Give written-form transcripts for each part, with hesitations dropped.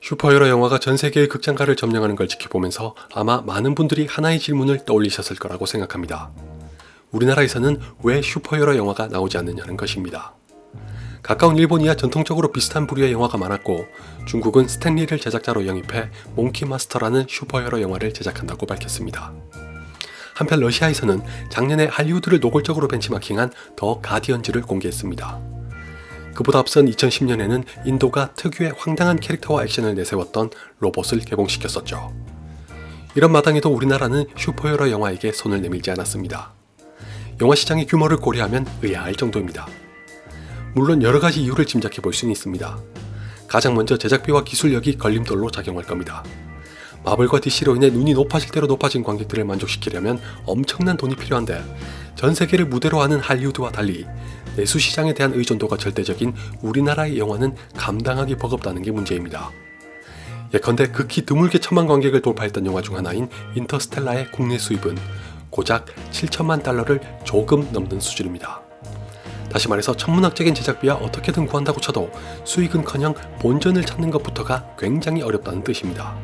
슈퍼히어로 영화가 전 세계의 극장가를 점령하는 걸 지켜보면서 아마 많은 분들이 하나의 질문을 떠올리셨을 거라고 생각합니다. 우리나라에서는 왜 슈퍼히어로 영화가 나오지 않느냐는 것입니다. 가까운 일본이야 전통적으로 비슷한 부류의 영화가 많았고, 중국은 스탠리를 제작자로 영입해 몽키마스터라는 슈퍼히어로 영화를 제작한다고 밝혔습니다. 한편 러시아에서는 작년에 할리우드를 노골적으로 벤치마킹한 더 가디언즈를 공개했습니다. 그보다 앞선 2010년에는 인도가 특유의 황당한 캐릭터와 액션을 내세웠던 로봇을 개봉시켰었죠. 이런 마당에도 우리나라는 슈퍼히어로 영화에게 손을 내밀지 않았습니다. 영화 시장의 규모를 고려하면 의아할 정도입니다. 물론 여러가지 이유를 짐작해 볼 수는 있습니다. 가장 먼저 제작비와 기술력이 걸림돌로 작용할 겁니다. 마블과 DC로 인해 눈이 높아질 대로 높아진 관객들을 만족시키려면 엄청난 돈이 필요한데, 전 세계를 무대로 하는 할리우드와 달리 내수 시장에 대한 의존도가 절대적인 우리나라의 영화는 감당하기 버겁다는 게 문제입니다. 예컨대 극히 드물게 1000만 관객을 돌파했던 영화 중 하나인 인터스텔라의 국내 수입은 고작 7천만 달러를 조금 넘는 수준입니다. 다시 말해서 천문학적인 제작비와 어떻게든 구한다고 쳐도 수익은커녕 본전을 찾는 것부터가 굉장히 어렵다는 뜻입니다.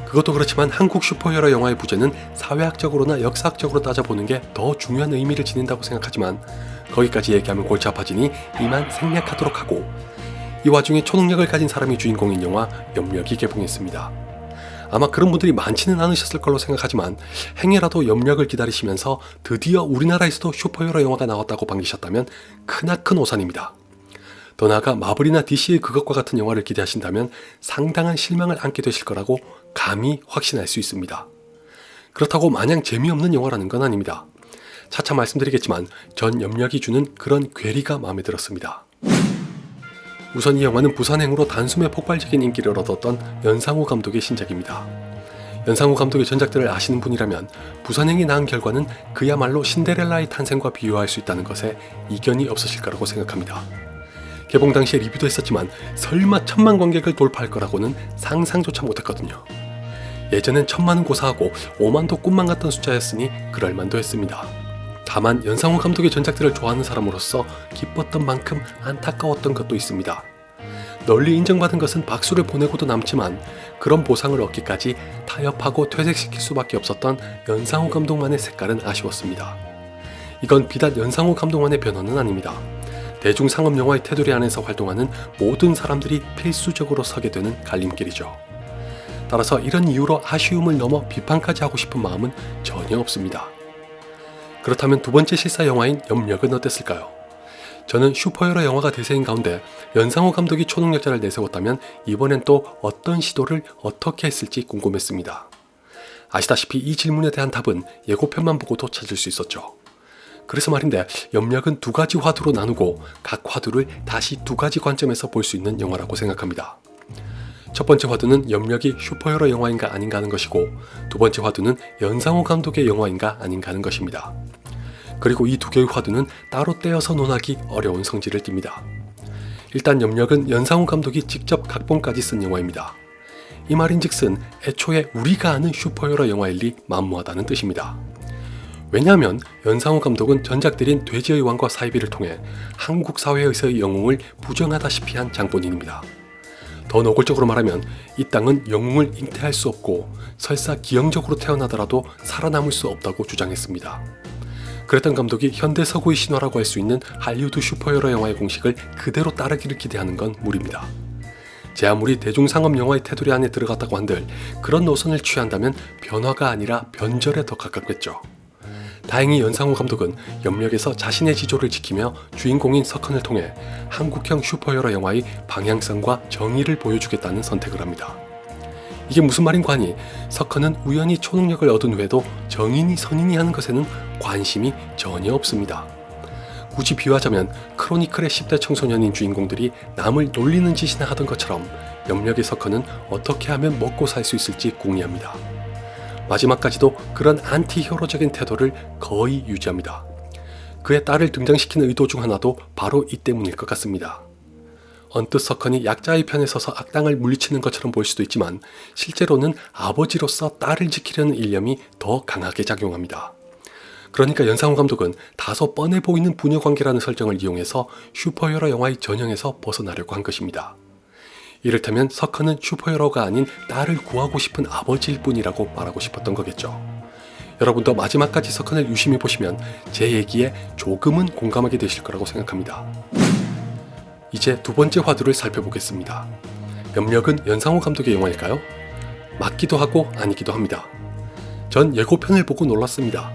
그것도 그렇지만 한국 슈퍼히어로 영화의 부재는 사회학적으로나 역사학적으로 따져보는 게 더 중요한 의미를 지닌다고 생각하지만, 거기까지 얘기하면 골치 아파지니 이만 생략하도록 하고, 이 와중에 초능력을 가진 사람이 주인공인 영화 염력이 개봉했습니다. 아마 그런 분들이 많지는 않으셨을 걸로 생각하지만, 행여라도 염력을 기다리시면서 드디어 우리나라에서도 슈퍼히어로 영화가 나왔다고 반기셨다면 크나큰 오산입니다. 더 나아가 마블이나 DC의 그것과 같은 영화를 기대하신다면 상당한 실망을 안게 되실 거라고 감히 확신할 수 있습니다. 그렇다고 마냥 재미없는 영화라는 건 아닙니다. 차차 말씀드리겠지만 전 염력이 주는 그런 괴리가 마음에 들었습니다. 우선 이 영화는 부산행으로 단숨에 폭발적인 인기를 얻었던 연상호 감독의 신작입니다. 연상호 감독의 전작들을 아시는 분이라면 부산행이 낳은 결과는 그야말로 신데렐라의 탄생과 비유할 수 있다는 것에 이견이 없으실 거라고 생각합니다. 개봉 당시에 리뷰도 했었지만 설마 1000만 관객을 돌파할 거라고는 상상조차 못했거든요. 예전엔 1000만은 고사하고 5만도 꿈만 같던 숫자였으니 그럴만도 했습니다. 다만 연상호 감독의 전작들을 좋아하는 사람으로서 기뻤던 만큼 안타까웠던 것도 있습니다. 널리 인정받은 것은 박수를 보내고도 남지만, 그런 보상을 얻기까지 타협하고 퇴색시킬 수밖에 없었던 연상호 감독만의 색깔은 아쉬웠습니다. 이건 비단 연상호 감독만의 변화는 아닙니다. 대중상업영화의 테두리 안에서 활동하는 모든 사람들이 필수적으로 서게 되는 갈림길이죠. 따라서 이런 이유로 아쉬움을 넘어 비판까지 하고 싶은 마음은 전혀 없습니다. 그렇다면 두 번째 실사 영화인 염력은 어땠을까요? 저는 슈퍼히어로 영화가 대세인 가운데 연상호 감독이 초능력자를 내세웠다면 이번엔 또 어떤 시도를 어떻게 했을지 궁금했습니다. 아시다시피 이 질문에 대한 답은 예고편만 보고도 찾을 수 있었죠. 그래서 말인데, 염력은 두 가지 화두로 나누고 각 화두를 다시 두 가지 관점에서 볼 수 있는 영화라고 생각합니다. 첫 번째 화두는 염력이 슈퍼히어로 영화인가 아닌가 하는 것이고, 두 번째 화두는 연상호 감독의 영화인가 아닌가 하는 것입니다. 그리고 이 두 개의 화두는 따로 떼어서 논하기 어려운 성질을 띱니다. 일단 염력은 연상호 감독이 직접 각본까지 쓴 영화입니다. 이 말인즉슨 애초에 우리가 아는 슈퍼히어로 영화일 리 만무하다는 뜻입니다. 왜냐하면 연상호 감독은 전작들인 돼지의 왕과 사이비를 통해 한국 사회에서의 영웅을 부정하다시피 한 장본인입니다. 더 노골적으로 말하면 이 땅은 영웅을 잉태할 수 없고 설사 기형적으로 태어나더라도 살아남을 수 없다고 주장했습니다. 그랬던 감독이 현대 서구의 신화라고 할 수 있는 할리우드 슈퍼히어로 영화의 공식을 그대로 따르기를 기대하는 건 무리입니다. 제 아무리 대중상업 영화의 테두리 안에 들어갔다고 한들 그런 노선을 취한다면 변화가 아니라 변절에 더 가깝겠죠. 다행히 연상호 감독은 염력에서 자신의 지조를 지키며 주인공인 석헌을 통해 한국형 슈퍼히어로 영화의 방향성과 정의를 보여주겠다는 선택을 합니다. 이게 무슨 말인가 하니, 석헌은 우연히 초능력을 얻은 후에도 정인이 선인이 하는 것에는 관심이 전혀 없습니다. 굳이 비유하자면 크로니클의 10대 청소년인 주인공들이 남을 놀리는 짓이나 하던 것처럼 염력의 석헌은 어떻게 하면 먹고 살 수 있을지 궁리합니다. 마지막까지도 그런 안티히어로적인 태도를 거의 유지합니다. 그의 딸을 등장시키는 의도 중 하나도 바로 이 때문일 것 같습니다. 언뜻 석헌이 약자의 편에 서서 악당을 물리치는 것처럼 보일 수도 있지만 실제로는 아버지로서 딸을 지키려는 일념이 더 강하게 작용합니다. 그러니까 연상호 감독은 다소 뻔해 보이는 부녀관계라는 설정을 이용해서 슈퍼히어로 영화의 전형에서 벗어나려고 한 것입니다. 이를테면 석헌은 슈퍼히어로가 아닌 딸을 구하고 싶은 아버지일 뿐이라고 말하고 싶었던 거겠죠. 여러분도 마지막까지 석헌을 유심히 보시면 제 얘기에 조금은 공감하게 되실 거라고 생각합니다. 이제 두 번째 화두를 살펴보겠습니다. 염력은 연상호 감독의 영화일까요? 맞기도 하고 아니기도 합니다. 전 예고편을 보고 놀랐습니다.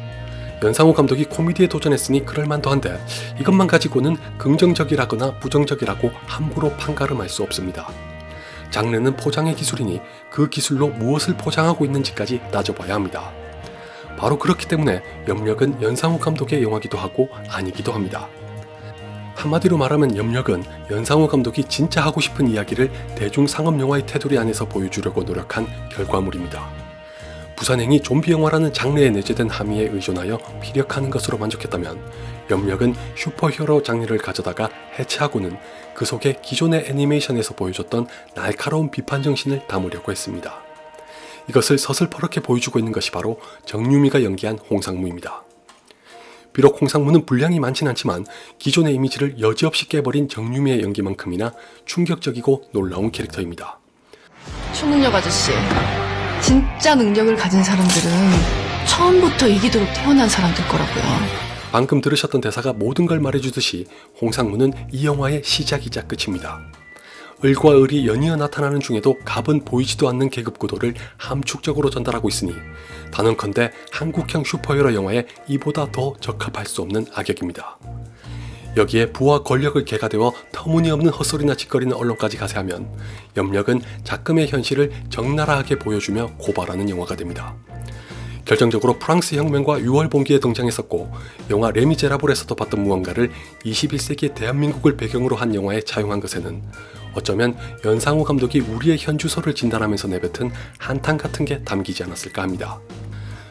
연상호 감독이 코미디에 도전했으니 그럴만도 한데 이것만 가지고는 긍정적이라거나 부정적이라고 함부로 판가름할 수 없습니다. 장르는 포장의 기술이니 그 기술로 무엇을 포장하고 있는지까지 따져봐야 합니다. 바로 그렇기 때문에 염력은 연상호 감독의 영화기도 하고 아니기도 합니다. 한마디로 말하면 염력은 연상호 감독이 진짜 하고 싶은 이야기를 대중상업영화의 테두리 안에서 보여주려고 노력한 결과물입니다. 부산행이 좀비 영화라는 장르에 내재된 함의에 의존하여 피력하는 것으로 만족했다면 염력은 슈퍼히어로 장르를 가져다가 해체하고는 그 속에 기존의 애니메이션에서 보여줬던 날카로운 비판 정신을 담으려고 했습니다. 이것을 서슬퍼렇게 보여주고 있는 것이 바로 정유미가 연기한 홍상무입니다. 비록 홍상무는 분량이 많진 않지만 기존의 이미지를 여지없이 깨버린 정유미의 연기만큼이나 충격적이고 놀라운 캐릭터입니다. 초능력 아저씨, 진짜 능력을 가진 사람들은 처음부터 이기도록 태어난 사람들 거라고요. 방금 들으셨던 대사가 모든 걸 말해주듯이 홍상무는 이 영화의 시작이자 끝입니다. 을과 을이 연이어 나타나는 중에도 갑은 보이지도 않는 계급 구도를 함축적으로 전달하고 있으니 단언컨대 한국형 슈퍼히어로 영화에 이보다 더 적합할 수 없는 악역입니다. 여기에 부와 권력을 개가되어 터무니없는 헛소리나 짓거리는 언론까지 가세하면 염력은 작금의 현실을 적나라하게 보여주며 고발하는 영화가 됩니다. 결정적으로 프랑스 혁명과 6월 봉기에 등장했었고 영화 레미제라블에서도 봤던 무언가를 21세기의 대한민국을 배경으로 한 영화에 차용한 것에는 어쩌면 연상호 감독이 우리의 현주소를 진단하면서 내뱉은 한탄 같은 게 담기지 않았을까 합니다.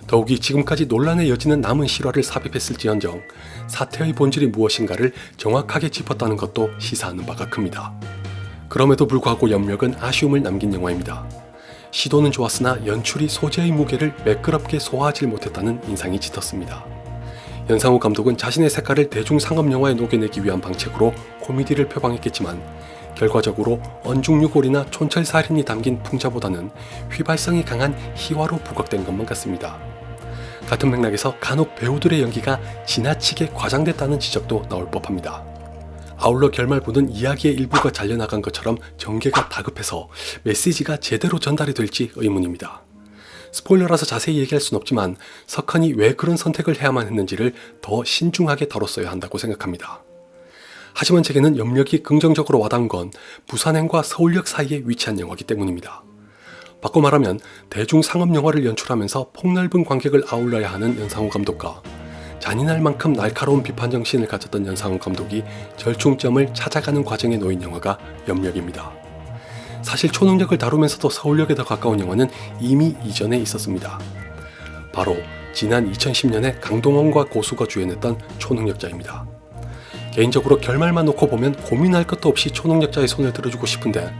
더욱이 지금까지 논란의 여지는 남은 실화를 삽입했을지언정 사태의 본질이 무엇인가를 정확하게 짚었다는 것도 시사하는 바가 큽니다. 그럼에도 불구하고 염력은 아쉬움을 남긴 영화입니다. 시도는 좋았으나 연출이 소재의 무게를 매끄럽게 소화하지 못했다는 인상이 짙었습니다. 연상호 감독은 자신의 색깔을 대중상업영화에 녹여내기 위한 방책으로 코미디를 표방했겠지만 결과적으로 언중유골이나 촌철살인이 담긴 풍자보다는 휘발성이 강한 희화로 부각된 것만 같습니다. 같은 맥락에서 간혹 배우들의 연기가 지나치게 과장됐다는 지적도 나올 법합니다. 아울러 결말부는 이야기의 일부가 잘려나간 것처럼 전개가 다급해서 메시지가 제대로 전달이 될지 의문입니다. 스포일러라서 자세히 얘기할 순 없지만 석헌이 왜 그런 선택을 해야만 했는지를 더 신중하게 다뤘어야 한다고 생각합니다. 하지만 제게는 염력이 긍정적으로 와닿은 건 부산행과 서울역 사이에 위치한 영화이기 때문입니다. 바꿔 말하면 대중상업영화를 연출하면서 폭넓은 관객을 아울러야 하는 연상호 감독과 잔인할 만큼 날카로운 비판 정신을 가졌던 연상호 감독이 절충점을 찾아가는 과정에 놓인 영화가 염력입니다. 사실 초능력을 다루면서도 서울역에 더 가까운 영화는 이미 이전에 있었습니다. 바로 지난 2010년에 강동원과 고수가 주연했던 초능력자입니다. 개인적으로 결말만 놓고 보면 고민할 것도 없이 초능력자의 손을 들어주고 싶은데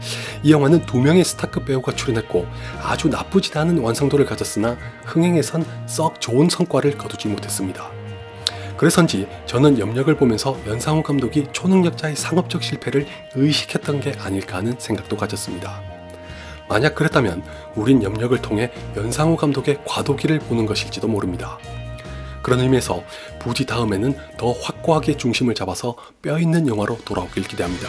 이 영화는 2명의 스타급 배우가 출연했고 아주 나쁘진 않은 완성도를 가졌으나 흥행에선 썩 좋은 성과를 거두지 못했습니다. 그래서인지 저는 염력을 보면서 연상호 감독이 초능력자의 상업적 실패를 의식했던 게 아닐까 하는 생각도 가졌습니다. 만약 그랬다면 우린 염력을 통해 연상호 감독의 과도기를 보는 것일지도 모릅니다. 그런 의미에서 부디 다음에는 더 확고하게 중심을 잡아서 뼈있는 영화로 돌아오길 기대합니다.